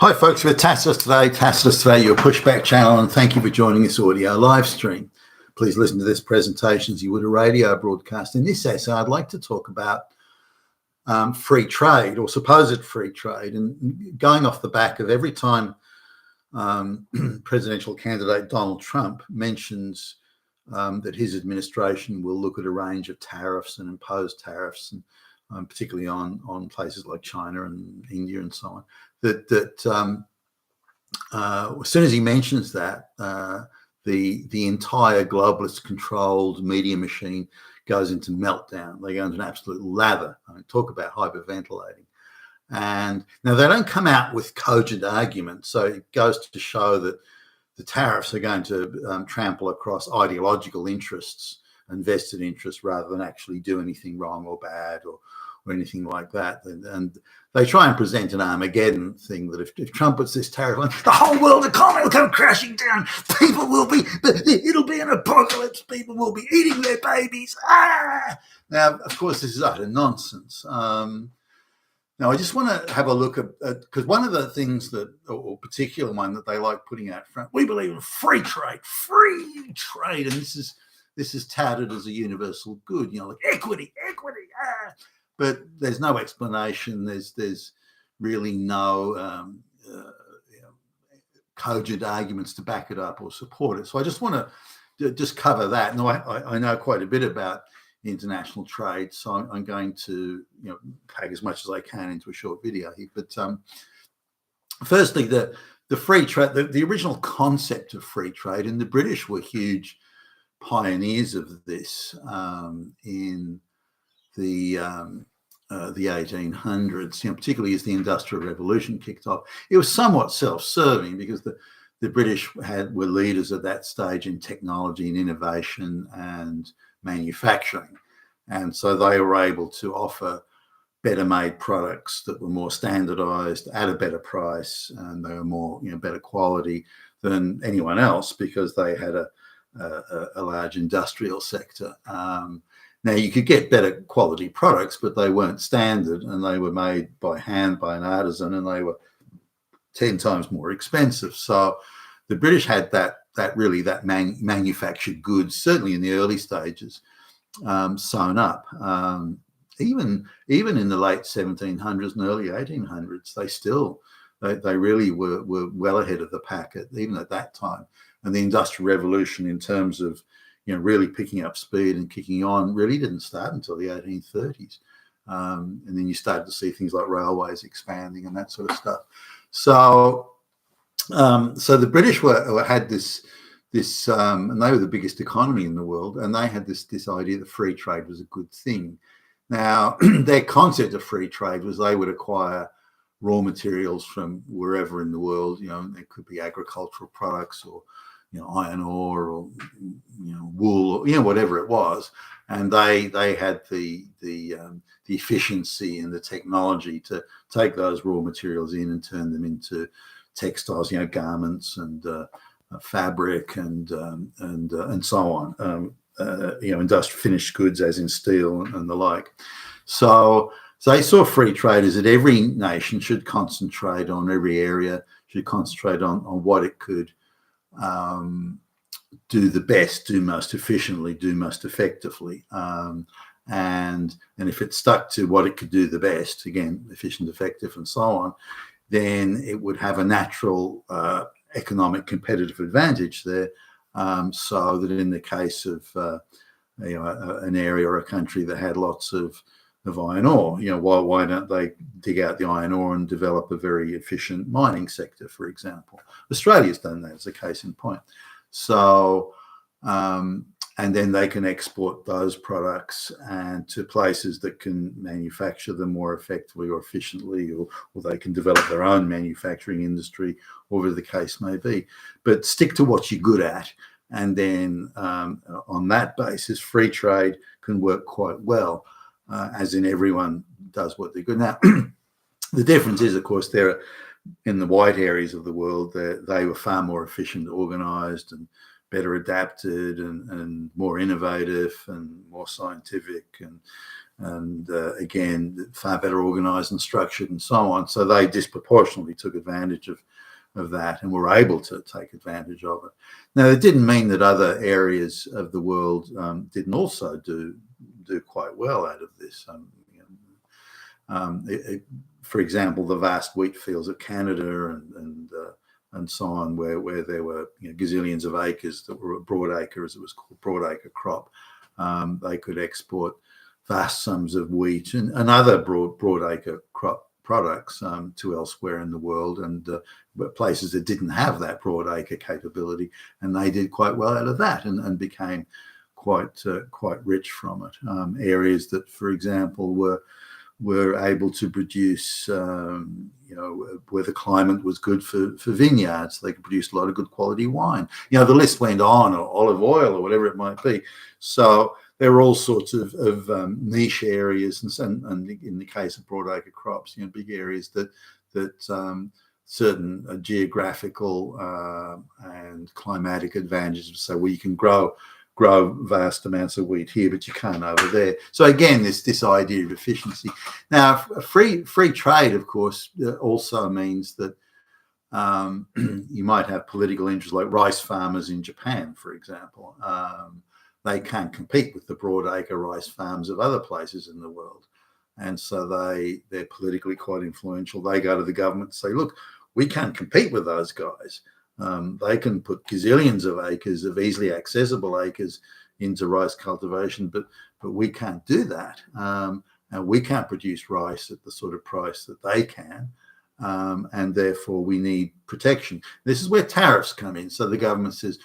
Hi folks, we're Tacitus Today, your pushback channel, and thank you for joining this audio live stream. Please listen to this presentation as you would a radio broadcast. In this essay, I'd like to talk about free trade or supposed free trade, and going off the back of every time presidential candidate Donald Trump mentions that his administration will look at a range of tariffs and impose tariffs, and particularly on places like China and India and so on. As soon as he mentions that, the entire globalist-controlled media machine goes into meltdown. They go into an absolute lather. I mean, talk about hyperventilating. And now they don't come out with cogent arguments, so it goes to show that the tariffs are going to trample across ideological interests and vested interests rather than actually do anything wrong or bad or anything like that. And they try and present an Armageddon thing that if Trump puts this tariff on, the whole world economy will come crashing down. It'll be an apocalypse. People will be eating their babies. Now, of course, this is utter nonsense. Now, I just want to have a look at, because one of the things that, or particular one that they like putting out front, we believe in free trade, and this is touted as a universal good, like equity. But there's no explanation. There's really no cogent arguments to back it up or support it. So I just want to just cover that. Now, I know quite a bit about international trade, so I'm going to pack as much as I can into a short video here. But firstly, the free trade, the original concept of free trade, and the British were huge pioneers of this in the 1800s, particularly as the Industrial Revolution kicked off. It was somewhat self-serving because the British were leaders at that stage in technology and innovation and manufacturing, and so they were able to offer better made products that were more standardized at a better price, and they were more better quality than anyone else because they had a large industrial sector. Now, you could get better quality products, but they weren't standard, and they were made by hand by an artisan, and they were 10 times more expensive. So the British had that manufactured goods, certainly in the early stages, sewn up. Even in the late 1700s and early 1800s, they really were well ahead of the pack even at that time. And the Industrial Revolution, in terms of really picking up speed and kicking on, really didn't start until the 1830s. And then you started to see things like railways expanding and that sort of stuff. So the British had this, and they were the biggest economy in the world, and they had this idea that free trade was a good thing. Now, their concept of free trade was they would acquire raw materials from wherever in the world. There could be agricultural products or iron ore or wool, or whatever it was, and they had the efficiency and the technology to take those raw materials in and turn them into textiles, garments and fabric and so on, industrial finished goods as in steel and the like. So they saw free trade as that every nation should concentrate on, every area should concentrate on what it could do the best, do most efficiently, do most effectively, and if it stuck to what it could do the best, again, efficient, effective, and so on, then it would have a natural economic competitive advantage there. So that in the case of an area or a country that had lots of iron ore, why don't they dig out the iron ore and develop a very efficient mining sector, for example? Australia's done that as a case in point. So, and then they can export those products and to places that can manufacture them more effectively or efficiently, or they can develop their own manufacturing industry, whatever the case may be. But stick to what you're good at, and then on that basis, free trade can work quite well. As in everyone does what they're good. Now, the difference is, of course, they're in the white areas of the world, they were far more efficient, organized, and better adapted, and more innovative and more scientific again, far better organised and structured and so on. So they disproportionately took advantage of that and were able to take advantage of it. Now, it didn't mean that other areas of the world didn't also do quite well out of this. For example, the vast wheat fields of Canada and so on, where there were gazillions of acres that were a broadacre, as it was called, broadacre crop. They could export vast sums of wheat and other broadacre crop products to elsewhere in the world, and places that didn't have that broadacre capability, and they did quite well out of that and became quite rich from it. Areas that, for example, were able to produce, where the climate was good for vineyards. They could produce a lot of good quality wine. The list went on, or olive oil, or whatever it might be. So there were all sorts of niche areas, and in the case of broadacre crops, big areas that certain geographical and climatic advantages. So where you can grow vast amounts of wheat here, but you can't over there. So again, this idea of efficiency. Now, free trade, of course, also means that you might have political interests, like rice farmers in Japan, for example. They can't compete with the broadacre rice farms of other places in the world. And so they're politically quite influential. They go to the government and say, look, we can't compete with those guys. They can put gazillions of acres of easily accessible acres into rice cultivation, but we can't do that. And we can't produce rice at the sort of price that they can. And therefore we need protection. This is where tariffs come in. So the government says,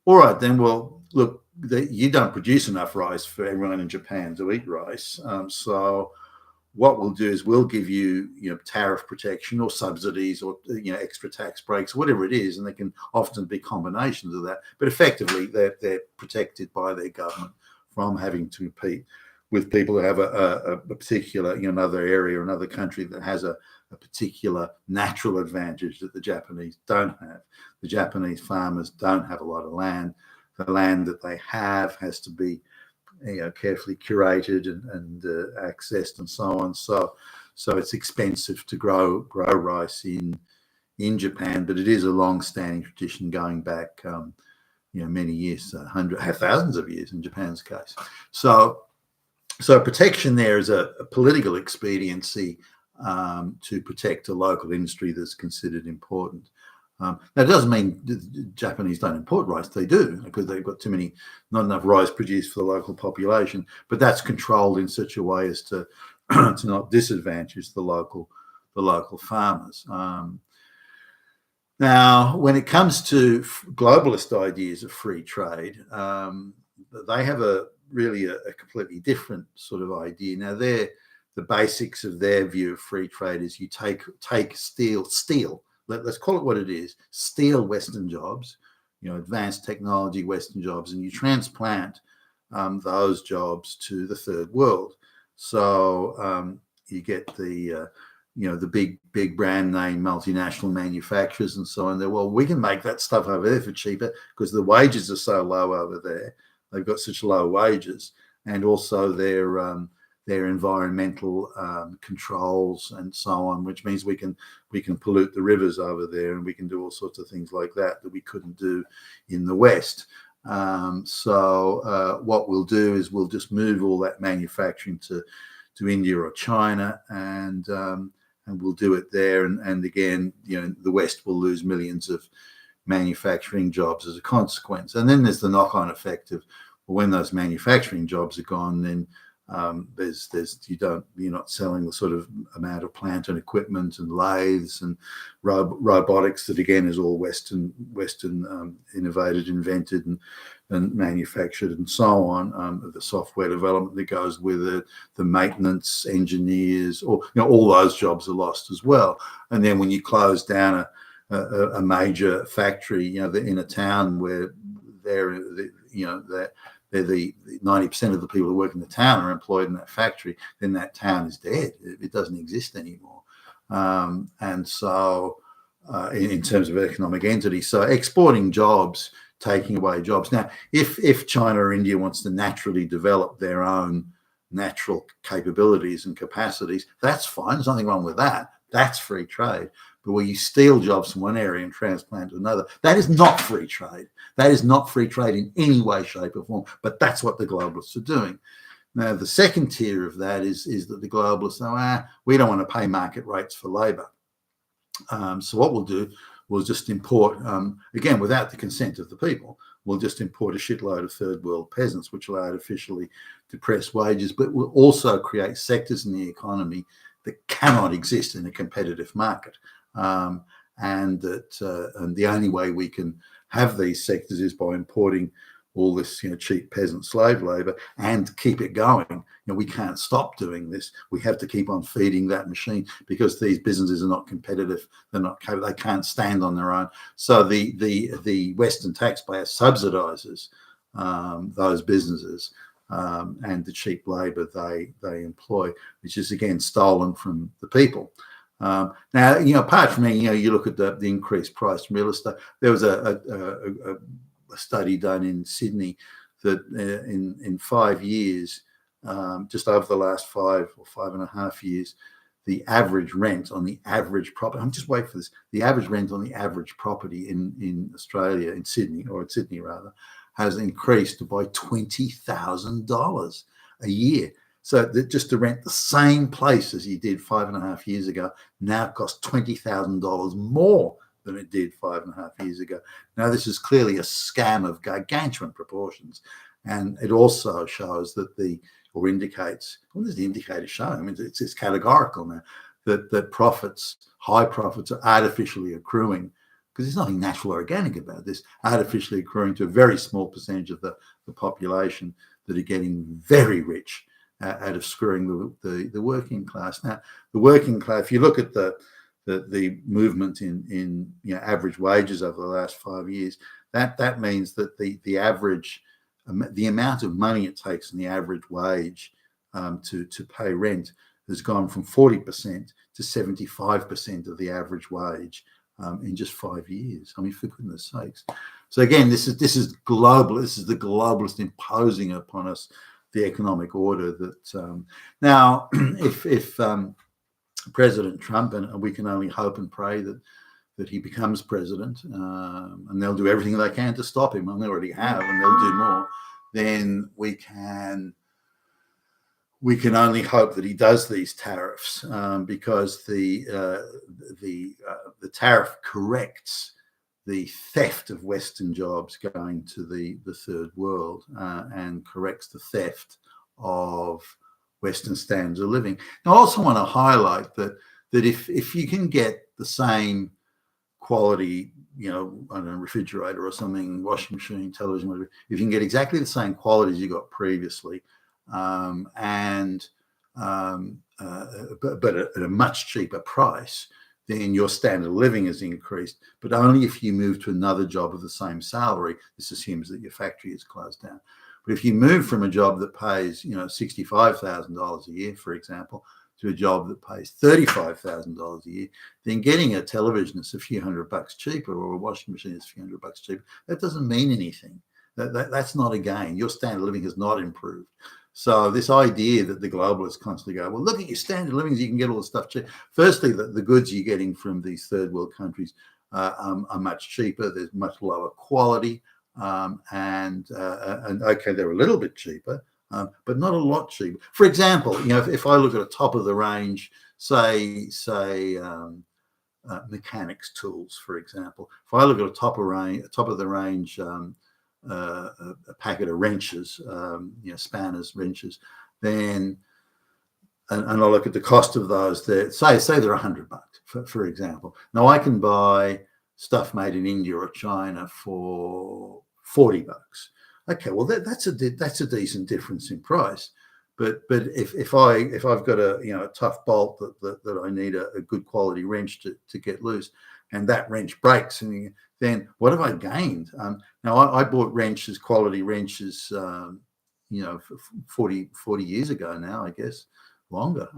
all right, then, well, look, you don't produce enough rice for everyone in Japan to eat rice. So what we'll do is we'll give you, tariff protection or subsidies or, extra tax breaks, whatever it is. And they can often be combinations of that. But effectively, they're protected by their government from having to compete with people who have a particular, another area or another country that has a particular natural advantage that the Japanese don't have. The Japanese farmers don't have a lot of land. The land that they have has to be carefully curated and accessed and so on. So it's expensive to grow rice in Japan, but it is a long-standing tradition going back many years, thousands of years in Japan's case. So protection there is a political expediency to protect a local industry that's considered important. That doesn't mean the Japanese don't import rice. They do, because they've got not enough rice produced for the local population. But that's controlled in such a way as to not disadvantage the local farmers. Now, when it comes to globalist ideas of free trade, they have a completely different sort of idea. Now, the basics of their view of free trade is you take steal. Let's call it what it is, steal Western jobs, advanced technology Western jobs, and you transplant those jobs to the third world. So you get the big brand name multinational manufacturers and so on. Well, we can make that stuff over there for cheaper because the wages are so low over there. They've got such low wages, and also their environmental controls and so on, which means we can pollute the rivers over there, and we can do all sorts of things like that we couldn't do in the West. So what we'll do is we'll just move all that manufacturing to India or China, and we'll do it there. And again, the West will lose millions of manufacturing jobs as a consequence. And then there's the knock-on effect of, well, when those manufacturing jobs are gone, then you're not selling the sort of amount of plant and equipment and lathes and robotics that again is all Western innovated, invented and manufactured and so on. The software development that goes with it, the maintenance engineers, or all those jobs are lost as well. And then when you close down a major factory, in a town where the 90% of the people who work in the town are employed in that factory, then that town is dead. It doesn't exist anymore. And so in terms of economic entity, so exporting jobs, taking away jobs. Now, if China or India wants to naturally develop their own natural capabilities and capacities, that's fine. There's nothing wrong with that. That's free trade. But where you steal jobs from one area and transplant to another, that is not free trade. That is not free trade in any way, shape, or form. But that's what the globalists are doing. Now, the second tier of that is that the globalists say, we don't want to pay market rates for labour. So what we'll do, we'll just import, again, without the consent of the people, we'll just import a shitload of third world peasants, which will artificially depress wages, but will also create sectors in the economy that cannot exist in a competitive market. And the only way we can have these sectors is by importing all this, cheap peasant slave labor and keep it going. We can't stop doing this. We have to keep on feeding that machine because these businesses are not competitive. They can't stand on their own. So the Western taxpayer subsidizes those businesses and the cheap labor they employ, which is again stolen from the people. Now, apart from you look at the increased price in real estate. There was a study done in Sydney that in 5 years, just over the last 5 or 5.5 years, the average rent on the average property, I'm just waiting for this, the average rent on the average property in Australia, in Sydney rather, has increased by $20,000 a year. So that just to rent the same place as you did 5.5 years ago now costs $20,000 more than it did 5.5 years ago. Now, this is clearly a scam of gargantuan proportions. And it also shows that indicates, what does the indicator show? I mean, it's categorical now that high profits are artificially accruing, because there's nothing natural or organic about this, artificially accruing to a very small percentage of the population that are getting very rich out of screwing the working class. Now, the working class, if you look at the movement in average wages over the last 5 years, that means that the average, the amount of money it takes in the average wage to pay rent has gone from 40% to 75% of the average wage in just 5 years. I mean, for goodness sakes. So again, this is global. This is the globalist imposing upon us the economic order that now, if President Trump, and we can only hope and pray that he becomes president, and they'll do everything they can to stop him, and they already have, and they'll do more, then we can only hope that he does these tariffs, because the tariff corrects the theft of Western jobs going to the third world, and corrects the theft of Western standards of living. Now, I also want to highlight that if you can get the same quality, I don't know, refrigerator or something, washing machine, television, whatever, if you can get exactly the same quality as you got previously, but at a much cheaper price, then your standard of living has increased, but only if you move to another job with the same salary. This assumes that your factory is closed down. But if you move from a job that pays, $65,000 a year, for example, to a job that pays $35,000 a year, then getting a television is a few $100 cheaper, or a washing machine is a few $100 cheaper. That doesn't mean anything. That's not a gain. Your standard of living has not improved. So this idea that the globalists constantly go, well, look at your standard of living, you can get all the stuff cheap. Firstly, the goods you're getting from these third world countries are much cheaper. There's much lower quality. And okay, they're a little bit cheaper, but not a lot cheaper. For example, if I look at a top of the range, say mechanics tools, for example, if I look at a top of the range a packet of wrenches, spanners, wrenches, then and I look at the cost of those, say they're $100, for example. Now I can buy stuff made in India or China for $40. Okay, well that's a decent difference in price. But if I've got a tough bolt that I need a good quality wrench to get loose, and that wrench breaks, and then what have I gained? Now I bought quality wrenches, 40 years ago now, I guess, longer.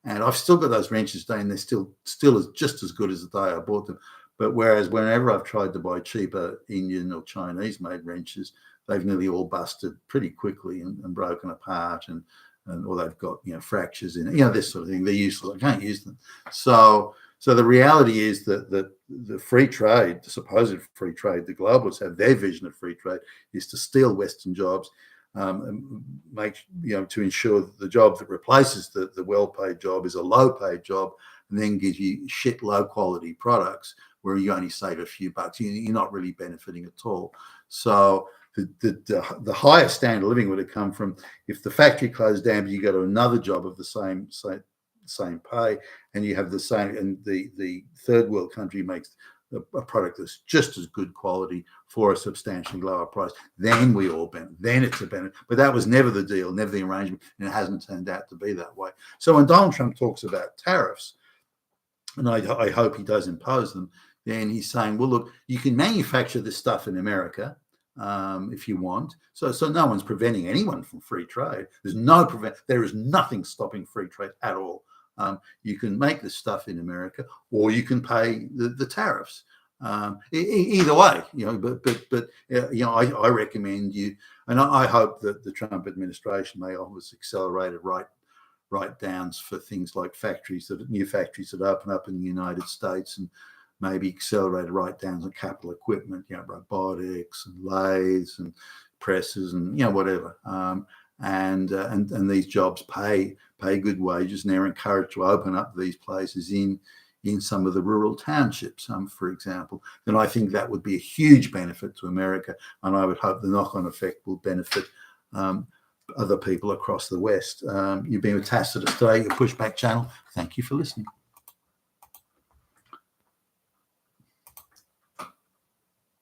And I've still got those wrenches today, and they're still just as good as the day I bought them. But whereas whenever I've tried to buy cheaper Indian or Chinese made wrenches, they've nearly all busted pretty quickly and broken apart, and or they've got fractures in it, this sort of thing. They're useless. I can't use them. So the reality is that the free trade, the supposed free trade, the globalists have their vision of free trade is to steal Western jobs, and make to ensure that the job that replaces the well-paid job is a low-paid job, and then gives you shit low-quality products where you only save a few bucks. You're not really benefiting at all. So the higher standard of living would have come from if the factory closed down, but you go to another job of the same pay, and you have the same, and the third world country makes a product that's just as good quality for a substantially lower price, then we all benefit. Then it's a benefit. But that was never the deal, never the arrangement, and it hasn't turned out to be that way. So when Donald Trump talks about tariffs, and I hope he does impose them, then he's saying, well, look, you can manufacture this stuff in America if you want. So no one's preventing anyone from free trade. There is nothing stopping free trade at all. You can make this stuff in America, or you can pay the tariffs. Either way, but I recommend you, and I hope that the Trump administration may always accelerated write-downs for things like new factories that open up in the United States, and maybe accelerated write-downs on capital equipment, robotics and lathes and presses and whatever. And these jobs pay good wages, and they're encouraged to open up these places in some of the rural townships, for example. Then I think that would be a huge benefit to America, and I would hope the knock-on effect will benefit other people across the West. You've been with Tacitus today, your Pushback channel. Thank you for listening.